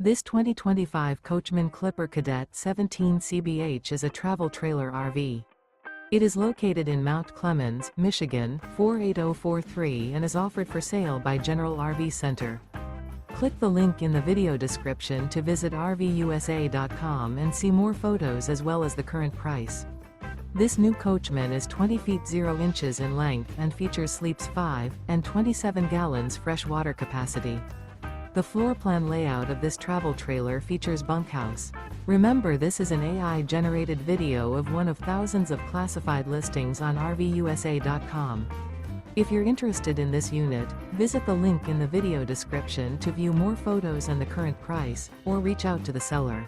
This 2025 Coachmen Clipper Cadet 17 CBH is a travel trailer RV. It is located in Mount Clemens, Michigan, 48043 and is offered for sale by General RV Center. Click the link in the video description to visit RVUSA.com and see more photos as well as the current price. This new Coachmen is 20 feet 0 inches in length and features sleeps 5 and 27 gallons fresh water capacity. The floor plan layout of this travel trailer features bunkhouse. Remember, this is an AI-generated video of one of thousands of classified listings on RVUSA.com. If you're interested in this unit, visit the link in the video description to view more photos and the current price, or reach out to the seller.